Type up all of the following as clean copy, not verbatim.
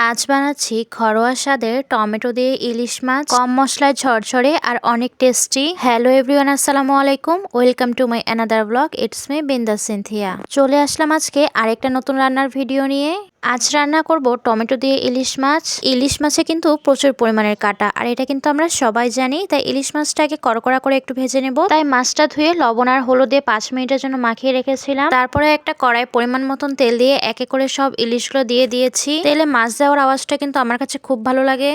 আজ বানাচ্ছি ঘরোয়া স্বাদের টমেটো দিয়ে ইলিশ মাছ, কম মশলায় ঝরঝরে আর অনেক টেস্টি। হ্যালো এভরিওয়ান, আসসালামু আলাইকুম, welcome to my another blog. It's me Binda Cynthia. চলে আসলাম আজকে আরেকটা নতুন রান্নার ভিডিও নিয়ে। আজ রান্না করব টমেটো দিয়ে ইলিশ মাছ। ইলিশ মাছে কিন্তু প্রচুর পরিমাণের কাটা, আর এটা কিন্তু আমরা সবাই জানি। তাই ইলিশ মাছটাকে কড়কড়া করে একটু ভেজে নেব। তাই মাছটা ধুয়ে লবণ আর হলুদ দিয়ে 5 মিনিটের জন্য মাখিয়ে রেখেছিলাম। তারপরে একটা কড়াই পরিমাণ মতন তেল দিয়ে একে করে সব ইলিশগুলো দিয়ে দিয়েছি। তেলে মাছ দেওয়ার আওয়াজটা কিন্তু আমার কাছে খুব ভালো লাগে।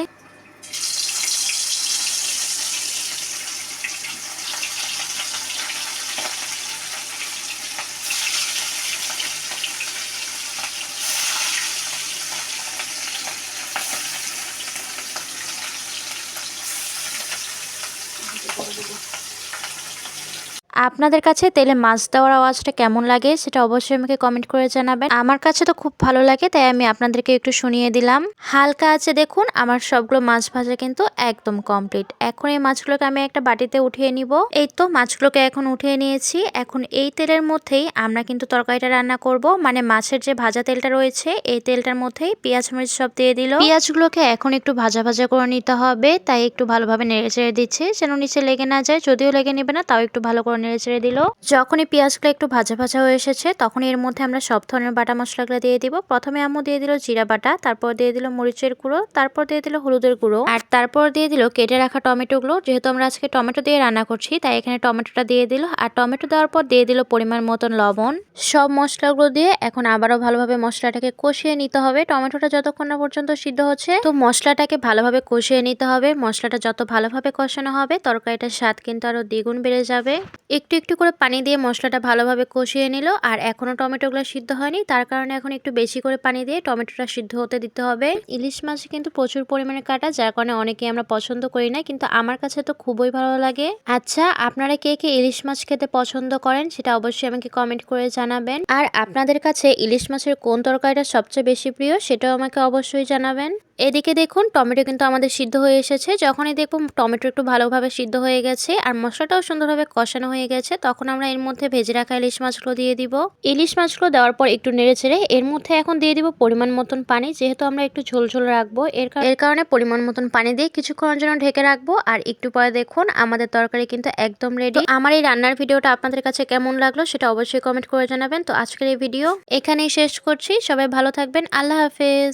আপনাদের কাছে তেলে মাছ দেওয়ার আওয়াজটা কেমন লাগে সেটা অবশ্যই আমাকে কমেন্ট করে জানাবেন। আমার কাছে তো খুব ভালো লাগে, তাই আমি আপনাদেরকে একটু শুনিয়ে দিলাম। হালকা আছে দেখুন, আমার সবগুলো মাছ ভাজা কিন্তু একদম কমপ্লিট। এখন এই মাছগুলোকে আমি একটা বাটিতে উঠিয়ে নিব। এই তো মাছগুলোকে এখন উঠিয়ে নিয়েছি। এখন এই তেলের মধ্যেই আমরা কিন্তু তরকারিটা রান্না করব। মানে মাছের যে ভাজা তেলটা রয়েছে এই তেলটার মধ্যেই পেঁয়াজ মরিচ সব দিয়ে দিল। পেঁয়াজগুলোকে এখন একটু ভাজা ভাজা করে নিতে হবে, তাই একটু ভালোভাবে নেড়ে চেড়ে দিচ্ছে যেন নিচে লেগে না যায়। যদিও লেগে নেবে না, তাও একটু ভালো করে নেড়ে চেড়ে দিল। যখনই পেঁয়াজগুলো একটু ভাজা ভাজা হয়ে এসেছে তখন এর মধ্যে আমরা সব ধরনের বাটা মশলাগুলো দিয়ে দিব। প্রথমে আম্মু দিয়ে দিল জিরা বাটা, তারপর দিয়ে দিল মরিচের গুঁড়ো, তারপর দিয়ে দিল হলুদের গুঁড়ো, আর তারপর দিয়ে দিল কেটে রাখা টমেটোগুলো। যেহেতু আমরা আজকে টমেটো দিয়ে রান্না করছি তাই এখানে টমেটোটা দিয়ে দিল। আর টমেটো দেওয়ার পর দিয়ে দিল পরিমাণ মতন লবণ। সব মশলাগুলো দিয়ে এখন আবারও ভালোভাবে মশলাটাকে কষিয়ে নিতে হবে। টমেটোটা যতক্ষণ না পর্যন্ত সিদ্ধ হচ্ছে, তো মশলাটাকে ভালোভাবে কষিয়ে নিতে হবে। মশলাটা যত ভালোভাবে কষানো হবে তরকারিটার স্বাদ কিন্তু আরো দ্বিগুণ বেড়ে যাবে। একটু একটু করে পানি দিয়ে মশলাটা ভালোভাবে কষিয়ে নিল। আর এখনো টমেটোগুলো সিদ্ধ হয়নি, তার কারণে এখন একটু বেশি করে পানি দিয়ে টমেটোটা সিদ্ধ হতে দিতে হবে। ইলিশ মাছে কিন্তু প্রচুর পরিমাণে কাটা, যার কারণে অনেকে আমরা পছন্দ করি না, কিন্তু আমার কাছে তো খুবই ভালো লাগে। আচ্ছা, আপনারা কে কে ইলিশ মাছ খেতে পছন্দ করেন সেটা অবশ্যই আমাকে কমেন্ট করে জানাবেন। আর আপনাদের কাছে ইলিশ মাছের কোন তরকারিটা সবচেয়ে বেশি প্রিয় সেটাও আমাকে অবশ্যই জানাবেন। এদিকে দেখুন টমেটো কিন্তু আমাদের সিদ্ধ হয়ে এসেছে। যখনই দেখব টমেটো একটু ভালোভাবে সিদ্ধ হয়ে গেছে আর মশলাটাও সুন্দরভাবে কষানো হয়ে গেছে, তখন আমরা এর মধ্যে ভেজে রাখা ইলিশ মাছগুলো দিয়ে দিব। ইলিশ মাছগুলো দেওয়ার পর একটু নেড়ে চেড়ে এর মধ্যে এখন দিয়ে দিব পরিমাণ মতন পানি। যেহেতু আমরা একটু ঝোল ঝোল রাখবো, এর কারণে পরিমাণ মতন পানি দিয়ে কিছুক্ষণের জন্য ঢেকে রাখবো। আর একটু পরে দেখুন আমাদের তরকারি কিন্তু একদম রেডি। আমার এই রান্নার ভিডিওটা আপনাদের কাছে কেমন লাগলো সেটা অবশ্যই কমেন্ট করে জানাবেন। তো আজকের এই ভিডিও এখানেই শেষ করছি। সবাই ভালো থাকবেন। আল্লাহ হাফেজ।